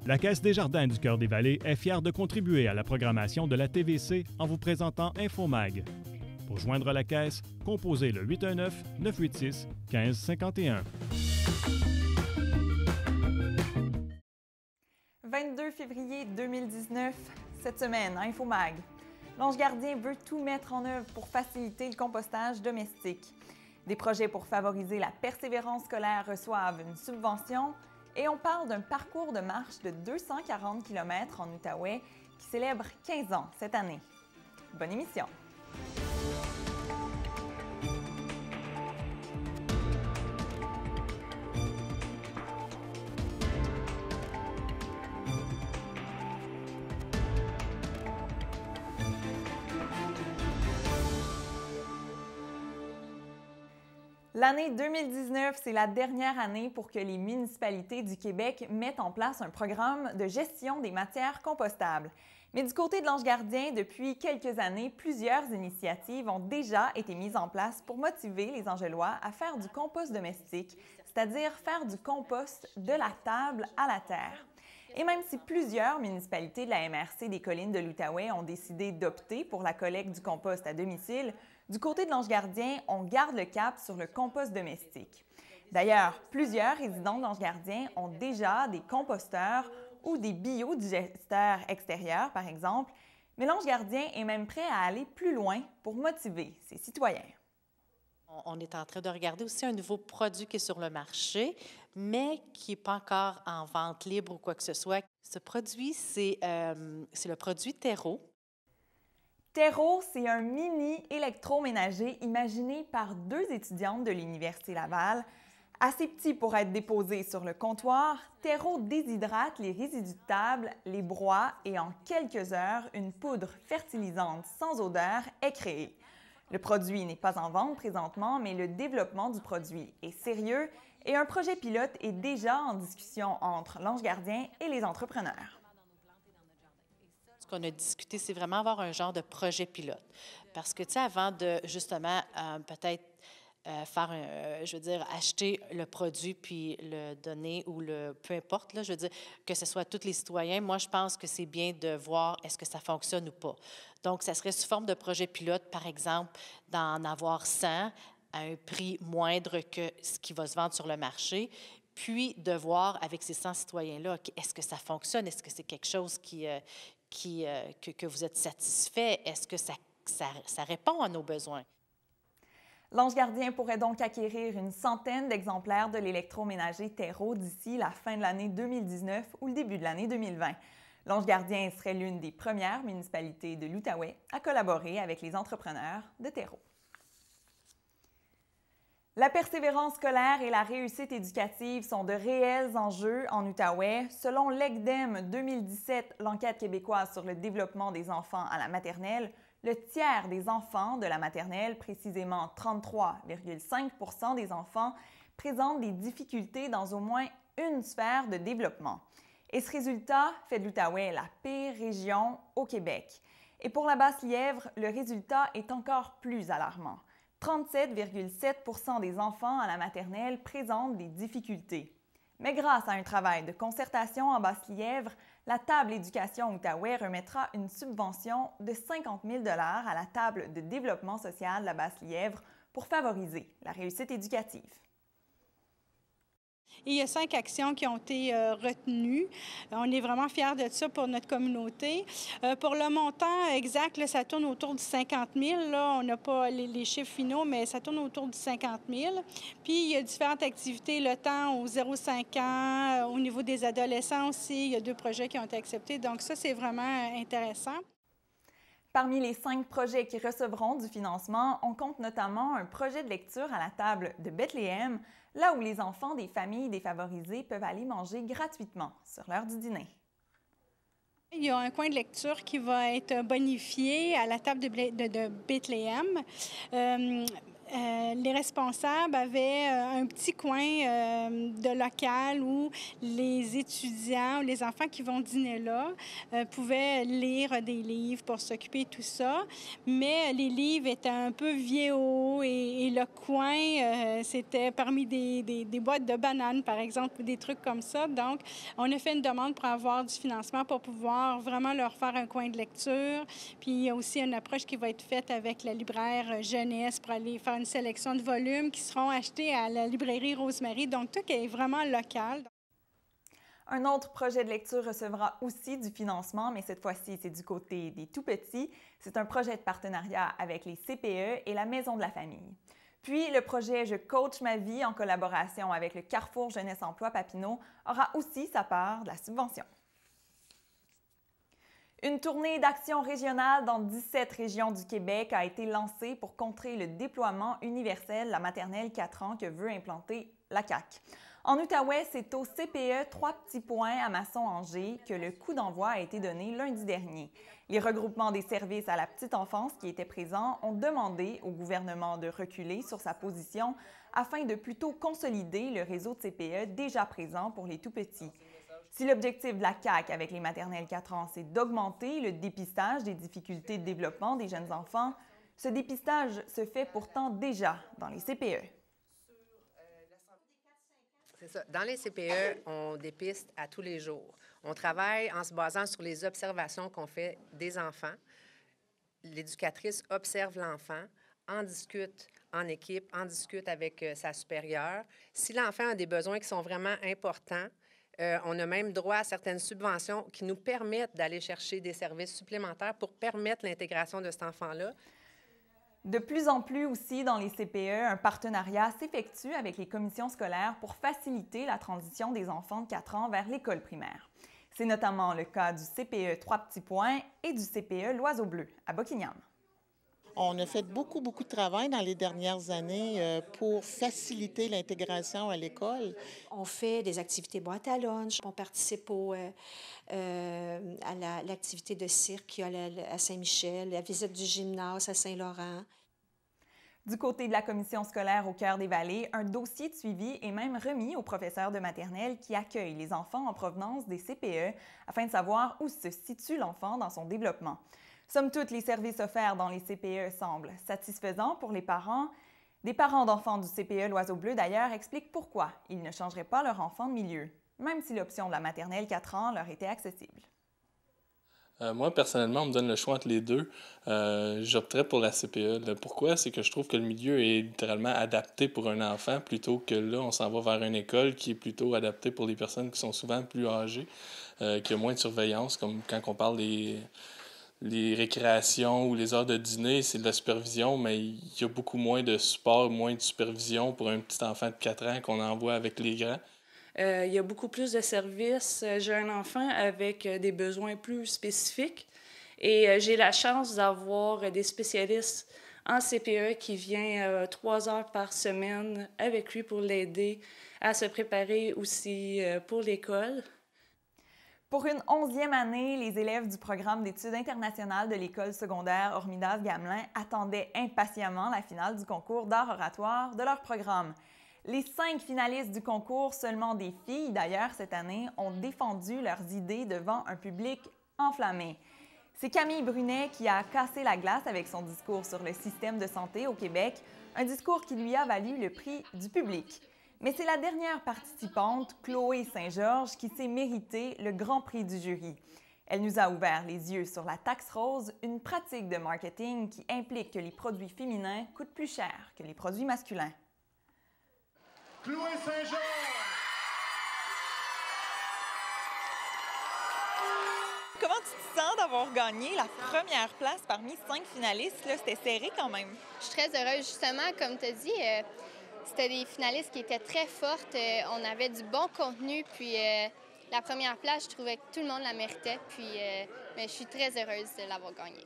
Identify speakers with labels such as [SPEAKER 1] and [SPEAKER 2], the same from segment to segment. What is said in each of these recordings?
[SPEAKER 1] La Caisse des Jardins du Cœur des Vallées est fière de contribuer à la programmation de la TVC en vous présentant InfoMag. Pour joindre la Caisse, composez le 819-986-1551.
[SPEAKER 2] 22 février 2019, cette semaine, à InfoMag. L'Ange Gardien veut tout mettre en œuvre pour faciliter le compostage domestique. Des projets pour favoriser la persévérance scolaire reçoivent une subvention et on parle d'un parcours de marche de 240 km en Outaouais qui célèbre 15 ans cette année. Bonne émission! L'année 2019, c'est la dernière année pour que les municipalités du Québec mettent en place un programme de gestion des matières compostables. Mais du côté de l'Ange Gardien, depuis quelques années, plusieurs initiatives ont déjà été mises en place pour motiver les Angelois à faire du compost domestique, c'est-à-dire faire du compost de la table à la terre. Et même si plusieurs municipalités de la MRC des Collines de l'Outaouais ont décidé d'opter pour la collecte du compost à domicile, du côté de l'Ange Gardien, on garde le cap sur le compost domestique. D'ailleurs, plusieurs résidents de l'Ange Gardien ont déjà des composteurs ou des biodigesteurs extérieurs, par exemple, mais l'Ange Gardien est même prêt à aller plus loin pour motiver ses citoyens.
[SPEAKER 3] On est en train de regarder aussi un nouveau produit qui est sur le marché, mais qui n'est pas encore en vente libre ou quoi que ce soit. Ce produit, c'est le produit Terreau.
[SPEAKER 2] Terreau, c'est un mini électroménager imaginé par deux étudiantes de l'Université Laval. Assez petit pour être déposé sur le comptoir, Terreau déshydrate les résidus de table, les broie et en quelques heures, une poudre fertilisante sans odeur est créée. Le produit n'est pas en vente présentement, mais le développement du produit est sérieux et un projet pilote est déjà en discussion entre l'Ange Gardien et les entrepreneurs.
[SPEAKER 3] Ce qu'on a discuté, c'est vraiment avoir un genre de projet pilote. Parce que, tu sais, avant de, justement, peut-être acheter le produit puis le donner ou peu importe, là, je veux dire, que ce soit tous les citoyens, moi, je pense que c'est bien de voir est-ce que ça fonctionne ou pas. Donc, ça serait sous forme de projet pilote, par exemple, d'en avoir 100 à un prix moindre que ce qui va se vendre sur le marché, puis de voir avec ces 100 citoyens-là, est-ce que ça fonctionne, est-ce que c'est quelque chose que vous êtes satisfait, est-ce que ça répond à nos besoins?
[SPEAKER 2] L'Ange Gardien pourrait donc acquérir une centaine d'exemplaires de l'électroménager Terreau d'ici la fin de l'année 2019 ou le début de l'année 2020. L'Ange Gardien serait l'une des premières municipalités de l'Outaouais à collaborer avec les entrepreneurs de Terreau. La persévérance scolaire et la réussite éducative sont de réels enjeux en Outaouais. Selon l'EGDEM 2017, l'enquête québécoise sur le développement des enfants à la maternelle, le tiers des enfants de la maternelle, précisément 33,5 % des enfants, présentent des difficultés dans au moins une sphère de développement. Et ce résultat fait de l'Outaouais la pire région au Québec. Et pour la Basse-Lièvre, le résultat est encore plus alarmant. 37,7 % des enfants à la maternelle présentent des difficultés. Mais grâce à un travail de concertation en Basse-Lièvre, la Table Éducation Outaouais remettra une subvention de 50 000 $ à la Table de développement social de la Basse-Lièvre pour favoriser la réussite éducative.
[SPEAKER 4] Et il y a 5 actions qui ont été retenues. On est vraiment fiers de ça pour notre communauté. Pour le montant exact, là, ça tourne autour de 50 000. Là, on n'a pas les chiffres finaux, mais ça tourne autour de 50 000. Puis, il y a différentes activités, le temps aux 0-5 ans. Au niveau des adolescents aussi, il y a 2 projets qui ont été acceptés. Donc ça, c'est vraiment intéressant.
[SPEAKER 2] Parmi les 5 projets qui recevront du financement, on compte notamment un projet de lecture à la table de Bethléem, là où les enfants des familles défavorisées peuvent aller manger gratuitement sur l'heure du dîner.
[SPEAKER 4] Il y a un coin de lecture qui va être bonifié à la table de Bethléem. les responsables avaient un petit coin de local où les étudiants ou les enfants qui vont dîner là pouvaient lire des livres pour s'occuper de tout ça. Mais les livres étaient un peu vieillots et le coin, c'était parmi des boîtes de bananes, par exemple, ou des trucs comme ça. Donc, on a fait une demande pour avoir du financement pour pouvoir vraiment leur faire un coin de lecture. Puis, il y a aussi une approche qui va être faite avec la libraire jeunesse pour aller faire une sélection de volumes qui seront achetés à la librairie Rosemary. Donc, tout est vraiment local.
[SPEAKER 2] Un autre projet de lecture recevra aussi du financement, mais cette fois-ci, c'est du côté des tout-petits. C'est un projet de partenariat avec les CPE et la Maison de la famille. Puis, le projet « Je coach ma vie » en collaboration avec le Carrefour Jeunesse Emploi Papineau aura aussi sa part de la subvention. Une tournée d'action régionale dans 17 régions du Québec a été lancée pour contrer le déploiement universel de la maternelle 4 ans que veut implanter la CAQ. En Outaouais, c'est au CPE 3 petits points à Masson-Angers que le coup d'envoi a été donné lundi dernier. Les regroupements des services à la petite enfance qui étaient présents ont demandé au gouvernement de reculer sur sa position afin de plutôt consolider le réseau de CPE déjà présent pour les tout-petits. Si l'objectif de la CAQ avec les maternelles 4 ans, c'est d'augmenter le dépistage des difficultés de développement des jeunes enfants, ce dépistage se fait pourtant déjà dans les CPE.
[SPEAKER 5] C'est ça. Dans les CPE, on dépiste à tous les jours. On travaille en se basant sur les observations qu'on fait des enfants. L'éducatrice observe l'enfant, en discute en équipe, en discute avec sa supérieure. Si l'enfant a des besoins qui sont vraiment importants, on a même droit à certaines subventions qui nous permettent d'aller chercher des services supplémentaires pour permettre l'intégration de cet enfant-là.
[SPEAKER 2] De plus en plus aussi dans les CPE, un partenariat s'effectue avec les commissions scolaires pour faciliter la transition des enfants de 4 ans vers l'école primaire. C'est notamment le cas du CPE 3 petits points et du CPE L'Oiseau bleu à Buckingham.
[SPEAKER 6] On a fait beaucoup de travail dans les dernières années pour faciliter l'intégration à l'école.
[SPEAKER 7] On fait des activités boîte à lunch. On participe à l'activité de cirque qu'il y a à Saint-Michel, la visite du gymnase à Saint-Laurent.
[SPEAKER 2] Du côté de la commission scolaire au Cœur des Vallées, un dossier de suivi est même remis aux professeurs de maternelle qui accueillent les enfants en provenance des CPE afin de savoir où se situe l'enfant dans son développement. Somme toute, les services offerts dans les CPE semblent satisfaisants pour les parents. Des parents d'enfants du CPE L'Oiseau bleu, d'ailleurs, expliquent pourquoi ils ne changeraient pas leur enfant de milieu, même si l'option de la maternelle 4 ans leur était accessible.
[SPEAKER 8] Moi, personnellement, on me donne le choix entre les deux. J'opterais pour la CPE. Pourquoi? C'est que je trouve que le milieu est littéralement adapté pour un enfant plutôt que là, on s'en va vers une école qui est plutôt adaptée pour des personnes qui sont souvent plus âgées, qui ont moins de surveillance, comme quand on parle les récréations ou les heures de dîner, c'est de la supervision, mais il y a beaucoup moins de support, moins de supervision pour un petit enfant de 4 ans qu'on envoie avec les grands.
[SPEAKER 9] Il y a beaucoup plus de services. J'ai un enfant avec des besoins plus spécifiques et j'ai la chance d'avoir des spécialistes en CPE qui viennent 3 heures par semaine avec lui pour l'aider à se préparer aussi pour l'école.
[SPEAKER 2] Pour une 11e année, les élèves du programme d'études internationales de l'école secondaire Hormidas-Gamelin attendaient impatiemment la finale du concours d'art oratoire de leur programme. Les 5 finalistes du concours, seulement des filles d'ailleurs cette année, ont défendu leurs idées devant un public enflammé. C'est Camille Brunet qui a cassé la glace avec son discours sur le système de santé au Québec, un discours qui lui a valu le prix du public. Mais c'est la dernière participante, Chloé Saint-Georges, qui s'est méritée le grand prix du jury. Elle nous a ouvert les yeux sur la taxe rose, une pratique de marketing qui implique que les produits féminins coûtent plus cher que les produits masculins.
[SPEAKER 10] Chloé Saint-Georges!
[SPEAKER 2] Comment tu te sens d'avoir gagné la première place parmi 5 finalistes? C'était serré quand même.
[SPEAKER 11] Je suis très heureuse, justement, comme tu as dit. C'était des finalistes qui étaient très fortes. On avait du bon contenu. Puis la première place, je trouvais que tout le monde la méritait. Puis mais je suis très heureuse de l'avoir gagnée.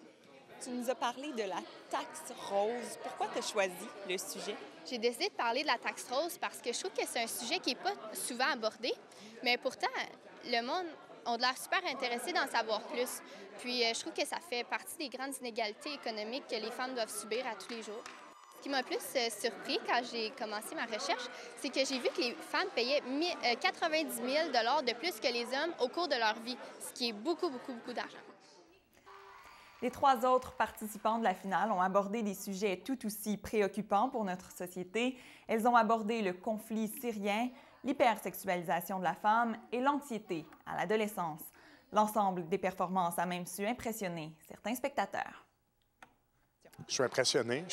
[SPEAKER 2] Tu nous as parlé de la taxe rose. Pourquoi tu as choisi le sujet?
[SPEAKER 11] J'ai décidé de parler de la taxe rose parce que je trouve que c'est un sujet qui n'est pas souvent abordé. Mais pourtant, le monde a l'air super intéressé d'en savoir plus. Puis je trouve que ça fait partie des grandes inégalités économiques que les femmes doivent subir à tous les jours. Ce qui m'a plus surpris quand j'ai commencé ma recherche, c'est que j'ai vu que les femmes payaient 90 000 $ de plus que les hommes au cours de leur vie, ce qui est beaucoup, beaucoup, beaucoup d'argent.
[SPEAKER 2] Les 3 autres participants de la finale ont abordé des sujets tout aussi préoccupants pour notre société. Elles ont abordé le conflit syrien, l'hypersexualisation de la femme et l'anxiété à l'adolescence. L'ensemble des performances a même su impressionner certains spectateurs.
[SPEAKER 12] Je suis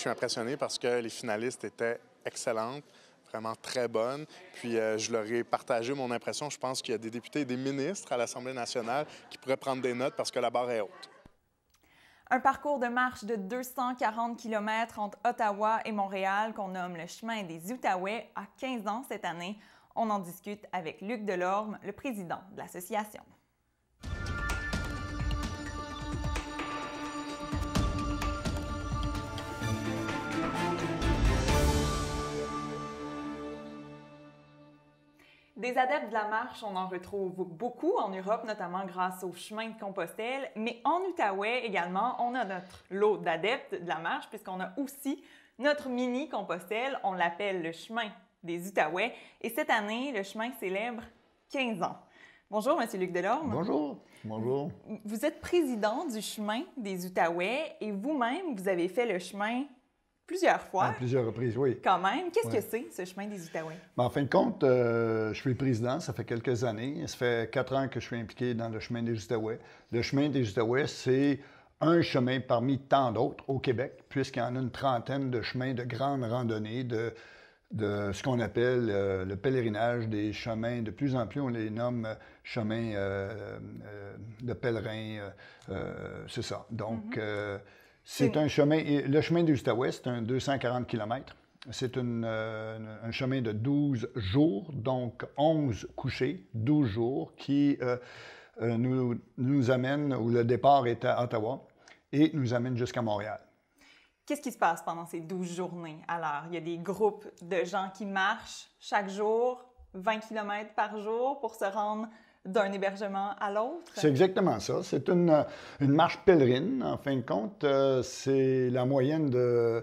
[SPEAKER 12] impressionné parce que les finalistes étaient excellentes, vraiment très bonnes. Puis je leur ai partagé mon impression. Je pense qu'il y a des députés et des ministres à l'Assemblée nationale qui pourraient prendre des notes parce que la barre est haute.
[SPEAKER 2] Un parcours de marche de 240 km entre Ottawa et Montréal qu'on nomme le chemin des Outaouais a 15 ans cette année. On en discute avec Luc Delorme, le président de l'association. Des adeptes de la marche, on en retrouve beaucoup en Europe, notamment grâce au chemin de Compostelle, mais en Outaouais également, on a notre lot d'adeptes de la marche, puisqu'on a aussi notre mini Compostelle, on l'appelle le chemin des Outaouais, et cette année, le chemin célèbre 15 ans. Bonjour, M. Luc Delorme.
[SPEAKER 13] Bonjour. Bonjour.
[SPEAKER 2] Vous êtes président du chemin des Outaouais, et vous-même, vous avez fait le chemin plusieurs fois.
[SPEAKER 13] À plusieurs reprises, oui.
[SPEAKER 2] Quand même. Qu'est-ce que c'est, ce chemin des Outaouais?
[SPEAKER 13] En fin de compte, je suis président, ça fait quelques années. Ça fait 4 ans que je suis impliqué dans le chemin des Outaouais. Le chemin des Outaouais, c'est un chemin parmi tant d'autres au Québec, puisqu'il y en a une trentaine de chemins de grande randonnée, de ce qu'on appelle le pèlerinage des chemins. De plus en plus, on les nomme chemins de pèlerins. C'est ça. Donc, c'est un chemin, le chemin des Outaouais, c'est un 240 km. C'est un chemin de 12 jours, donc 11 couchés, 12 jours, qui nous amène, où le départ est à Ottawa, et nous amène jusqu'à Montréal.
[SPEAKER 2] Qu'est-ce qui se passe pendant ces 12 journées? Alors, il y a des groupes de gens qui marchent chaque jour, 20 km par jour, pour se rendre d'un hébergement à l'autre?
[SPEAKER 13] C'est exactement ça. C'est une marche pèlerine. En fin de compte, c'est la moyenne de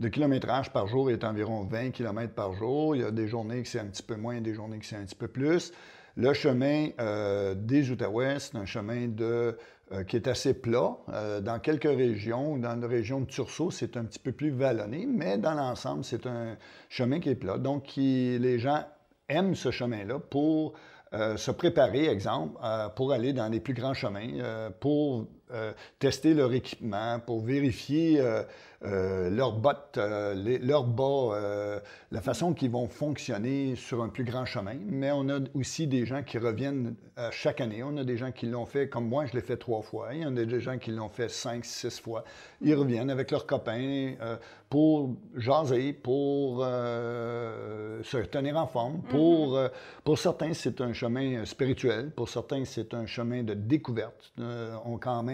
[SPEAKER 13] kilométrage par jour est environ 20 km par jour. Il y a des journées que c'est un petit peu moins, des journées que c'est un petit peu plus. Le chemin des Outaouais, c'est un chemin qui est assez plat. Dans quelques régions, dans la région de Tursault, c'est un petit peu plus vallonné, mais dans l'ensemble, c'est un chemin qui est plat. Donc, les gens aiment ce chemin-là pour se préparer, exemple, pour aller dans les plus grands chemins, pour tester leur équipement, pour vérifier leurs bottes, leurs bas, la façon qu'ils vont fonctionner sur un plus grand chemin. Mais on a aussi des gens qui reviennent chaque année. On a des gens qui l'ont fait, comme moi, je l'ai fait 3 fois. Il y en a des gens qui l'ont fait 5, 6 fois. Ils reviennent avec leurs copains pour jaser, pour se tenir en forme. Pour certains, c'est un chemin spirituel. Pour certains, c'est un chemin de découverte.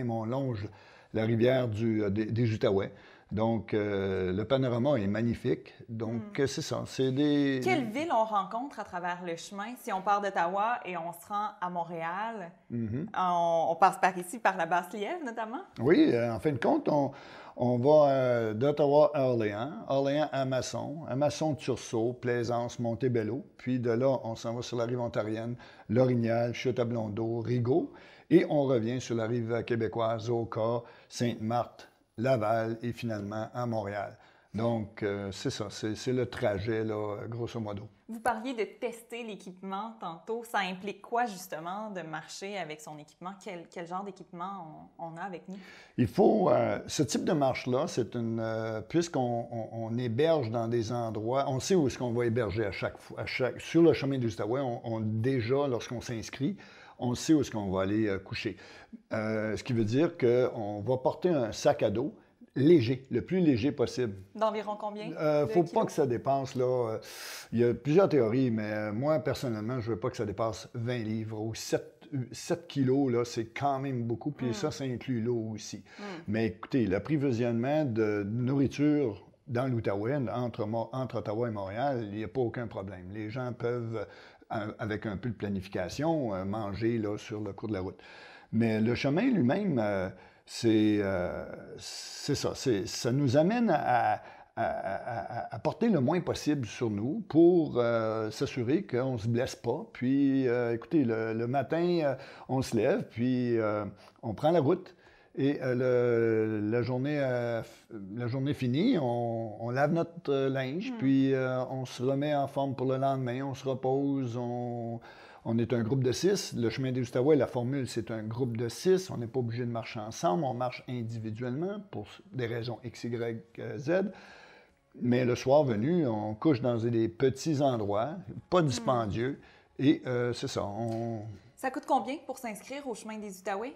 [SPEAKER 13] On longe la rivière des Outaouais. Donc, le panorama est magnifique. Donc, c'est ça.
[SPEAKER 2] Quelle ville on rencontre à travers le chemin? Si on part d'Ottawa et on se rend à Montréal, on passe par ici, par la Basse-Lièvre notamment?
[SPEAKER 13] Oui, en fin de compte, on va d'Ottawa à Orléans, Orléans à Masson, Tursault, Plaisance, Montebello. Puis de là, on s'en va sur la rive ontarienne, Lorignal, Chute-à-Blondeau, Rigaud. Et on revient sur la rive québécoise, Oka, Sainte-Marthe, Laval et finalement à Montréal. Donc, c'est ça, c'est le trajet, là, grosso modo.
[SPEAKER 2] Vous parliez de tester l'équipement tantôt. Ça implique quoi, justement, de marcher avec son équipement? Quel genre d'équipement on a avec nous?
[SPEAKER 13] Il faut... ce type de marche-là, c'est puisqu'on héberge dans des endroits... On sait où est-ce qu'on va héberger à chaque fois. Sur le chemin des Outaouais, déjà, lorsqu'on s'inscrit, on sait où est-ce qu'on va aller coucher. Ce qui veut dire qu'on va porter un sac à dos léger, le plus léger possible.
[SPEAKER 2] D'environ combien?
[SPEAKER 13] Il ne faut pas que ça dépasse, là. Il y a plusieurs théories, mais moi, personnellement, je ne veux pas que ça dépasse 20 livres ou 7 kilos, là, c'est quand même beaucoup. Puis ça inclut l'eau aussi. Mais écoutez, l'approvisionnement de nourriture dans l'Outaouais, entre Ottawa et Montréal, il n'y a pas aucun problème. Les gens peuvent, avec un peu de planification, manger là, sur le cours de la route. Mais le chemin lui-même, c'est ça. Ça nous amène à à porter le moins possible sur nous pour s'assurer qu'on ne se blesse pas. Puis, écoutez, le matin, on se lève, puis on prend la route. Et la journée finie, on lave notre linge, puis on se remet en forme pour le lendemain, on se repose, on est un groupe de 6. Le chemin des Outaouais, la formule, c'est un groupe de 6. On n'est pas obligé de marcher ensemble, on marche individuellement pour des raisons X, Y, Z. Mais le soir venu, on couche dans des petits endroits, pas dispendieux, et c'est ça.
[SPEAKER 2] Ça coûte combien pour s'inscrire au chemin des Outaouais?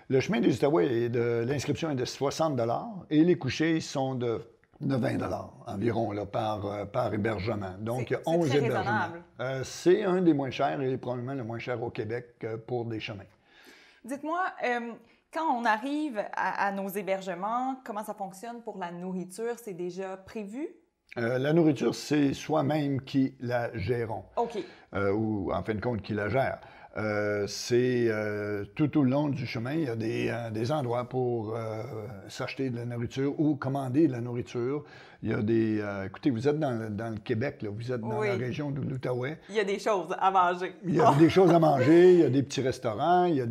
[SPEAKER 13] Le chemin des Outaouais, l'inscription est de 60 et les couchers sont de 20 environ là, par hébergement. Donc, il y a 11 hébergements. C'est un des moins chers et probablement le moins cher au Québec pour des chemins.
[SPEAKER 2] Dites-moi, quand on arrive à nos hébergements, comment ça fonctionne pour la nourriture? C'est déjà prévu?
[SPEAKER 13] La nourriture, c'est soi-même qui la gérons.
[SPEAKER 2] OK.
[SPEAKER 13] Ou, en fin de compte, qui la gère. C'est tout au long du chemin, il y a des endroits pour s'acheter de la nourriture ou commander de la nourriture. Il y a des... écoutez, vous êtes dans le Québec, là, vous êtes dans la région de l'Outaouais.
[SPEAKER 2] Il y a des choses à manger.
[SPEAKER 13] Il y a des choses à manger, il y a des petits restaurants, il y a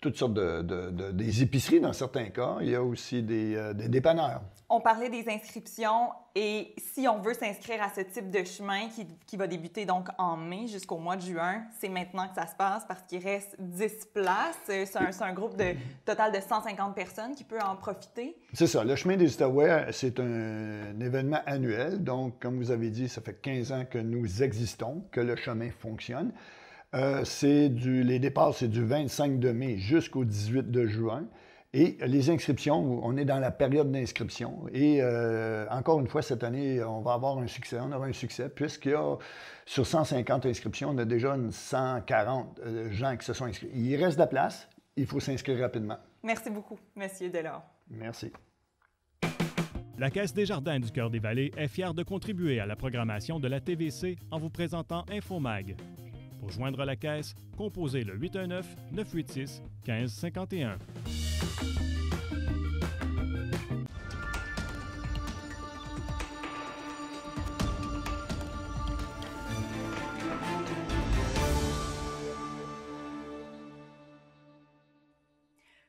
[SPEAKER 13] toutes sortes des épiceries dans certains cas. Il y a aussi des dépanneurs.
[SPEAKER 2] On parlait des inscriptions et si on veut s'inscrire à ce type de chemin qui va débuter donc en mai jusqu'au mois de juin, c'est maintenant que ça se passe parce qu'il reste 10 places. C'est un groupe total de 150 personnes qui peut en profiter.
[SPEAKER 13] C'est ça. Le chemin des Outaouais, c'est un événement annuel. Donc, comme vous avez dit, ça fait 15 ans que nous existons, que le chemin fonctionne. Les départs, c'est du 25 de mai jusqu'au 18 de juin. Et les inscriptions, on est dans la période d'inscription. Et encore une fois, cette année, on va avoir un succès. On aura un succès puisqu'il y a, sur 150 inscriptions, on a déjà 140 gens qui se sont inscrits. Il reste de la place. Il faut s'inscrire rapidement.
[SPEAKER 2] Merci beaucoup, M. Delord.
[SPEAKER 13] Merci.
[SPEAKER 1] La Caisse des Jardins du Cœur-des-Vallées est fière de contribuer à la programmation de la TVC en vous présentant InfoMag. Pour joindre la Caisse, composez le 819-986-1551.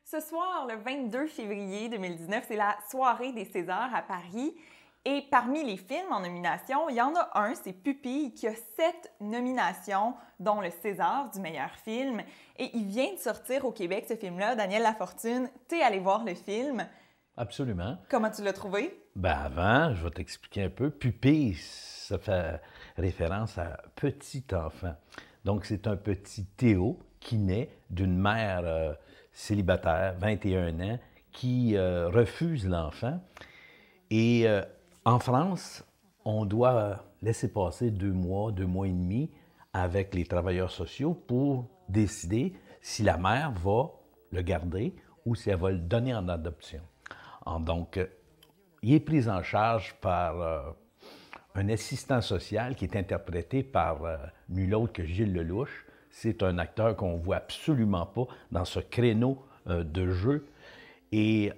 [SPEAKER 2] Ce soir, le 22 février 2019, c'est la soirée des Césars à Paris. Et parmi les films en nomination, il y en a un, c'est Pupille, qui a 7 nominations, dont le César du meilleur film. Et il vient de sortir au Québec, ce film-là. Daniel Lafortune, t'es allé voir le film.
[SPEAKER 14] Absolument.
[SPEAKER 2] Comment tu l'as trouvé?
[SPEAKER 14] Ben avant, je vais t'expliquer un peu. Pupille, ça fait référence à petit enfant. Donc, c'est un petit Théo qui naît d'une mère célibataire, 21 ans, qui refuse l'enfant. Et en France, on doit laisser passer 2 mois et demi avec les travailleurs sociaux pour décider si la mère va le garder ou si elle va le donner en adoption. Donc, il est pris en charge par un assistant social qui est interprété par nul autre que Gilles Lelouch. C'est un acteur qu'on ne voit absolument pas dans ce créneau de jeu. Et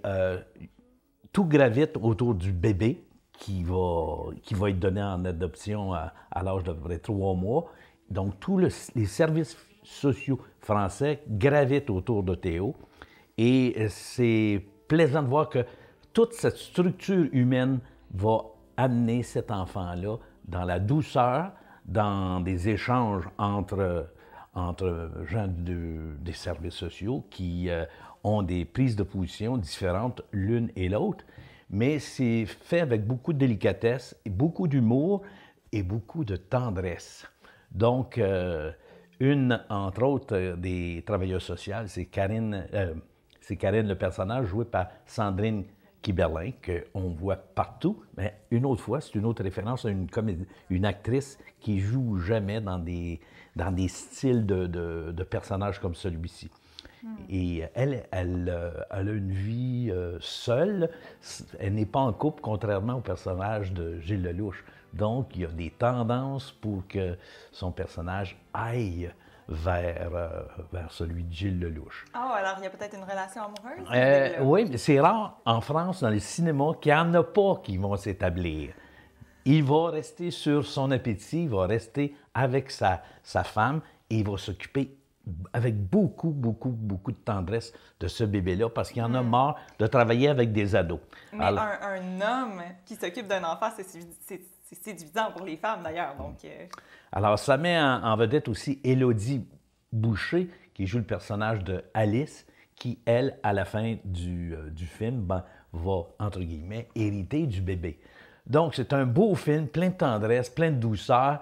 [SPEAKER 14] tout gravite autour du bébé qui va être donné en adoption à l'âge d'à peu près 3 mois. Donc, tous les services sociaux français gravitent autour de Théo. Et c'est plaisant de voir que toute cette structure humaine va amener cet enfant-là dans la douceur, dans des échanges entre gens des services sociaux qui ont des prises de position différentes l'une et l'autre. Mais c'est fait avec beaucoup de délicatesse, et beaucoup d'humour et beaucoup de tendresse. Donc, entre autres, des travailleurs sociaux, c'est Karine, le personnage joué par Sandrine Kiberlin, qu'on voit partout. Mais une autre fois, c'est une autre référence à une actrice qui joue jamais dans des styles de personnages comme celui-ci. Et elle a une vie seule. Elle n'est pas en couple, contrairement au personnage de Gilles Lelouch. Donc, il y a des tendances pour que son personnage aille vers celui de Gilles Lelouch.
[SPEAKER 2] Ah, alors il y a peut-être une relation amoureuse?
[SPEAKER 14] Oui, mais c'est rare en France, dans les cinémas, qu'il n'y en a pas qui vont s'établir. Il va rester sur son appétit, il va rester avec sa femme et il va s'occuper avec beaucoup de tendresse de ce bébé-là parce qu'il en a marre de travailler avec des ados.
[SPEAKER 2] Mais alors, un homme qui s'occupe d'un enfant, c'est séduisant pour les femmes d'ailleurs. Donc,
[SPEAKER 14] Alors, ça met en vedette aussi Élodie Boucher, qui joue le personnage de Alice, qui, elle, à la fin du film, va, entre guillemets, hériter du bébé. Donc, c'est un beau film, plein de tendresse, plein de douceur.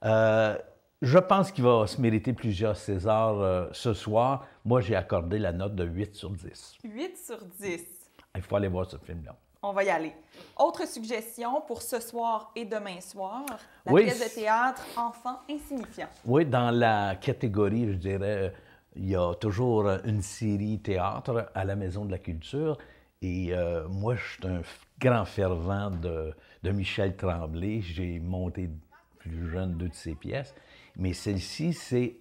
[SPEAKER 14] Je pense qu'il va se mériter plusieurs Césars ce soir. Moi, j'ai accordé la note de 8 sur 10.
[SPEAKER 2] 8 sur 10.
[SPEAKER 14] Il faut aller voir ce film-là.
[SPEAKER 2] On va y aller. Autre suggestion pour ce soir et demain soir, la
[SPEAKER 14] oui,
[SPEAKER 2] pièce de théâtre « Enfants insignifiants ».
[SPEAKER 14] Oui, dans la catégorie, je dirais, il y a toujours une série théâtre à la Maison de la Culture. Et moi, je suis un grand fervent de Michel Tremblay. J'ai monté plus jeune 2 de ses pièces. Mais celle-ci, c'est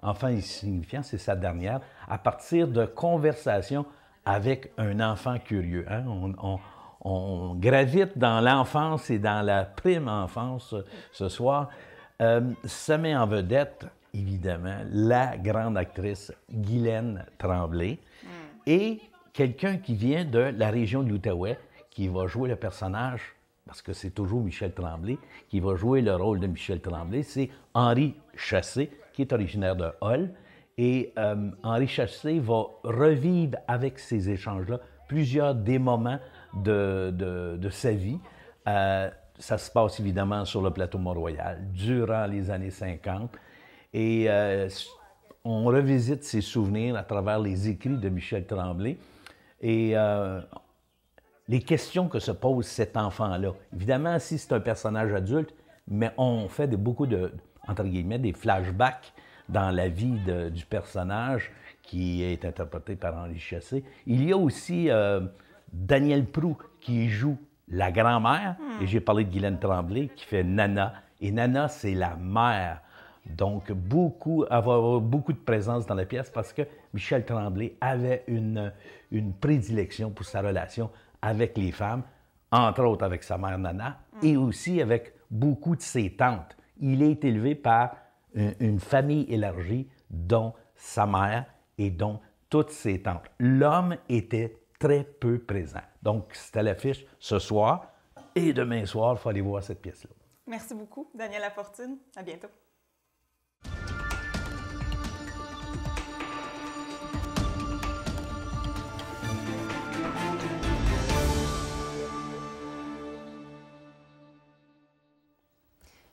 [SPEAKER 14] Enfants insignifiants, c'est sa dernière, à partir de conversations avec un enfant curieux. Hein? On gravite dans l'enfance et dans la prime enfance ce soir. Ça met en vedette, évidemment, la grande actrice Guylaine Tremblay et quelqu'un qui vient de la région de l'Outaouais, qui va jouer le personnage, parce que c'est toujours Michel Tremblay, qui va jouer le rôle de Michel Tremblay, c'est Henri Chassé, qui est originaire de Hull. Et Henri Chassé va revivre avec ces échanges-là plusieurs des moments de sa vie. Ça se passe évidemment sur le plateau Mont-Royal durant les années 50. Et on revisite ses souvenirs à travers les écrits de Michel Tremblay. Et les questions que se pose cet enfant-là. Évidemment, si c'est un personnage adulte, mais on fait beaucoup entre guillemets, des flashbacks dans la vie du personnage qui est interprété par Henri Chassé. Il y a aussi Daniel Proulx qui joue la grand-mère, et j'ai parlé de Guylaine Tremblay qui fait Nana, et Nana, c'est la mère. Donc, avoir beaucoup de présence dans la pièce parce que Michel Tremblay avait une prédilection pour sa relation avec les femmes, entre autres avec sa mère Nana, et aussi avec beaucoup de ses tantes. Il est élevé par une famille élargie, dont sa mère et dont toutes ses tantes. L'homme était très peu présent. Donc, c'est à l'affiche ce soir et demain soir, il faut aller voir cette pièce-là.
[SPEAKER 2] Merci beaucoup, Daniel Lafortune. À bientôt.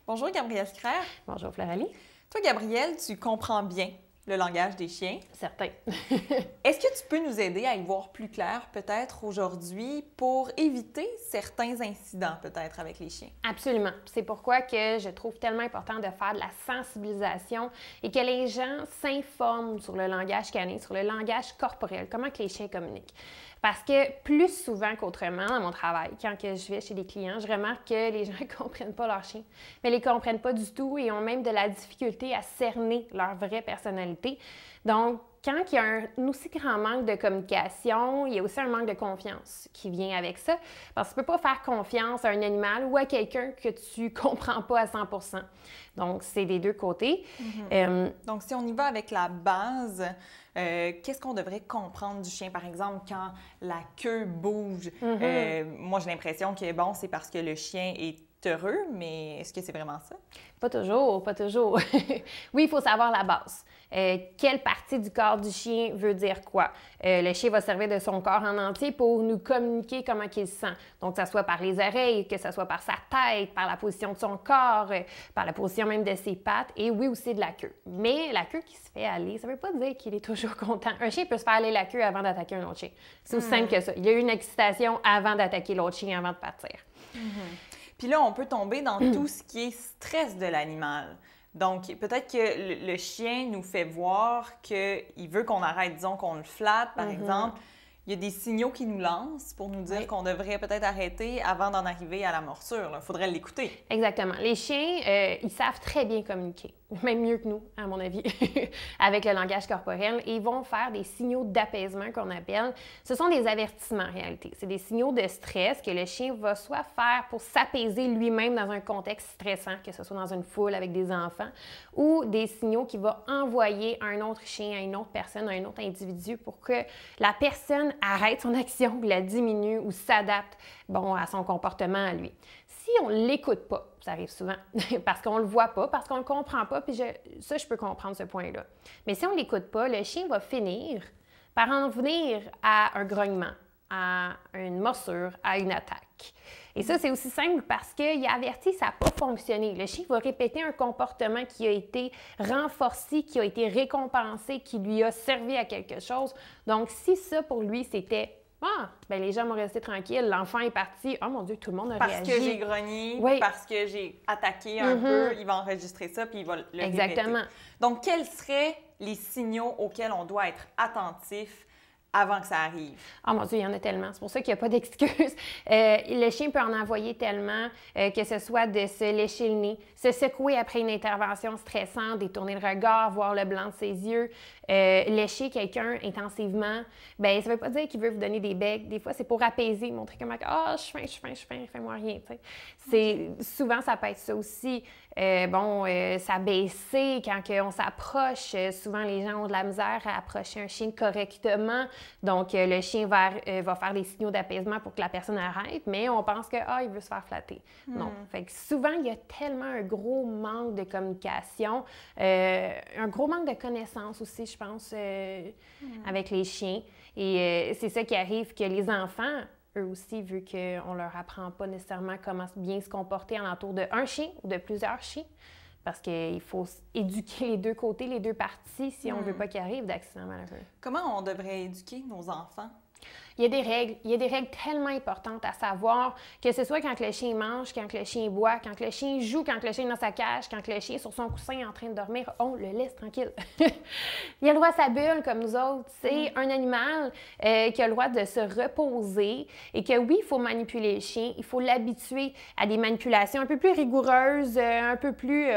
[SPEAKER 2] Bonjour, Gabrielle Scrère.
[SPEAKER 15] Bonjour, Floralie.
[SPEAKER 2] Toi, Gabrielle, tu comprends bien le langage des chiens.
[SPEAKER 15] Certain.
[SPEAKER 2] Est-ce que tu peux nous aider à y voir plus clair, peut-être, aujourd'hui, pour éviter certains incidents, peut-être, avec les chiens?
[SPEAKER 15] Absolument. C'est pourquoi que je trouve tellement important de faire de la sensibilisation et que les gens s'informent sur le langage canin, sur le langage corporel, comment que les chiens communiquent. Parce que plus souvent qu'autrement, dans mon travail, quand que je vais chez des clients, je remarque que les gens ne comprennent pas leur chien. Mais ils ne les comprennent pas du tout et ont même de la difficulté à cerner leur vraie personnalité. Donc, quand il y a un aussi grand manque de communication, il y a aussi un manque de confiance qui vient avec ça. Parce que tu ne peux pas faire confiance à un animal ou à quelqu'un que tu ne comprends pas à 100%. Donc, c'est des deux côtés.
[SPEAKER 2] Donc, si on y va avec la base, qu'est-ce qu'on devrait comprendre du chien? Par exemple, quand la queue bouge, moi, j'ai l'impression que, bon, c'est parce que le chien est heureux, mais est-ce que c'est vraiment ça?
[SPEAKER 15] Pas toujours, pas toujours. Oui, il faut savoir la base. Quelle partie du corps du chien veut dire quoi? Le chien va servir de son corps en entier pour nous communiquer comment il se sent. Donc, que ce soit par les oreilles, que ce soit par sa tête, par la position de son corps, par la position même de ses pattes, et oui, aussi de la queue. Mais la queue qui se fait aller, ça ne veut pas dire qu'il est toujours content. Un chien peut se faire aller la queue avant d'attaquer un autre chien. C'est aussi simple que ça. Il y a eu une excitation avant d'attaquer l'autre chien, avant de partir.
[SPEAKER 2] Puis là, on peut tomber dans tout ce qui est stress de l'animal. Donc, peut-être que le chien nous fait voir qu'il veut qu'on arrête, disons qu'on le flatte, par exemple. Il y a des signaux qui nous lancent pour nous dire qu'on devrait peut-être arrêter avant d'en arriver à la morsure. Il faudrait l'écouter.
[SPEAKER 15] Exactement. Les chiens, ils savent très bien communiquer. même mieux que nous, à mon avis, avec le langage corporel. Et ils vont faire des signaux d'apaisement qu'on appelle. Ce sont des avertissements en réalité. C'est des signaux de stress que le chien va soit faire pour s'apaiser lui-même dans un contexte stressant, que ce soit dans une foule avec des enfants, ou des signaux qu'il va envoyer à un autre chien, à une autre personne, à un autre individu pour que la personne arrête son action, la diminue ou s'adapte à son comportement à lui. Si on ne l'écoute pas, ça arrive souvent, parce qu'on ne le voit pas, parce qu'on ne le comprend pas, puis je peux comprendre ce point-là. Mais si on ne l'écoute pas, le chien va finir par en venir à un grognement, à une morsure, à une attaque. Et ça, c'est aussi simple parce qu'il a averti, ça n'a pas fonctionné. Le chien va répéter un comportement qui a été renforcé, qui a été récompensé, qui lui a servi à quelque chose. Donc, si ça, pour lui, c'était les gens m'ont resté tranquille, l'enfant est parti. Oh mon Dieu, tout le monde a réagi.
[SPEAKER 2] Parce que j'ai grogné, parce que j'ai attaqué un peu, il va enregistrer ça puis il va le répéter. Donc, quels seraient les signaux auxquels on doit être attentif avant que ça arrive?
[SPEAKER 15] Oh mon Dieu, il y en a tellement. C'est pour ça qu'il n'y a pas d'excuses. Le chien peut en envoyer tellement, que ce soit de se lécher le nez, se secouer après une intervention stressante, détourner le regard, voir le blanc de ses yeux, lécher quelqu'un intensivement. Bien, ça ne veut pas dire qu'il veut vous donner des becs. Des fois, c'est pour apaiser, montrer comment je suis faim, fais-moi rien. Souvent, ça peut être ça aussi. S'abaisser quand on s'approche. Souvent, les gens ont de la misère à approcher un chien correctement. Donc, le chien va faire des signaux d'apaisement pour que la personne arrête, mais on pense que il veut se faire flatter. Non. Fait que souvent, il y a tellement un gros manque de communication, un gros manque de connaissances aussi, je pense, avec les chiens. Et c'est ça qui arrive, que les enfants, eux aussi, vu qu'on ne leur apprend pas nécessairement comment bien se comporter alentour d'un chien ou de plusieurs chiens, parce qu'il faut éduquer les deux côtés, les deux parties, si on ne veut pas qu'il arrive d'accidents malheureux.
[SPEAKER 2] Comment on devrait éduquer nos enfants?
[SPEAKER 15] Il y a des règles tellement importantes à savoir, que ce soit quand le chien mange, quand le chien boit, quand le chien joue, quand le chien est dans sa cage, quand le chien est sur son coussin en train de dormir, on le laisse tranquille. Il a le droit à sa bulle comme nous autres. C'est un animal qui a le droit de se reposer et que oui, il faut manipuler le chien, il faut l'habituer à des manipulations un peu plus rigoureuses, un peu plus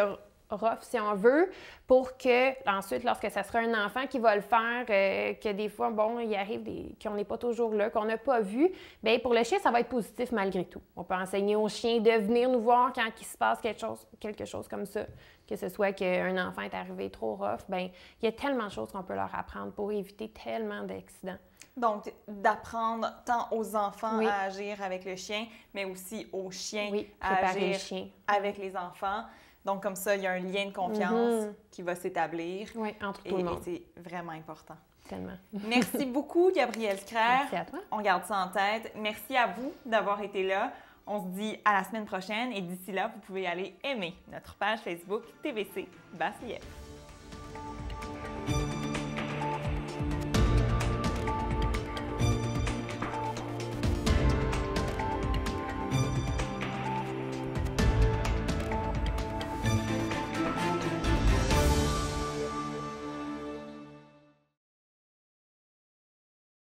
[SPEAKER 15] rough si on veut, pour que ensuite, lorsque ça sera un enfant qui va le faire, que des fois, il arrive qu'on n'est pas toujours là, qu'on n'a pas vu, bien pour le chien, ça va être positif malgré tout. On peut enseigner au chien de venir nous voir quand il se passe quelque chose comme ça, que ce soit qu'un enfant est arrivé trop rough, bien, il y a tellement de choses qu'on peut leur apprendre pour éviter tellement d'accidents.
[SPEAKER 2] Donc, d'apprendre tant aux enfants à agir avec le chien, mais aussi aux chiens à agir avec les enfants. Donc, comme ça, il y a un lien de confiance qui va s'établir.
[SPEAKER 15] Oui, entre tout le monde.
[SPEAKER 2] Et c'est vraiment important.
[SPEAKER 15] Tellement.
[SPEAKER 2] Merci beaucoup, Gabrielle Scrère.
[SPEAKER 15] Merci à toi.
[SPEAKER 2] On garde ça en tête. Merci à vous d'avoir été là. On se dit à la semaine prochaine et d'ici là, vous pouvez aller aimer notre page Facebook TVC Basse-Lièvre.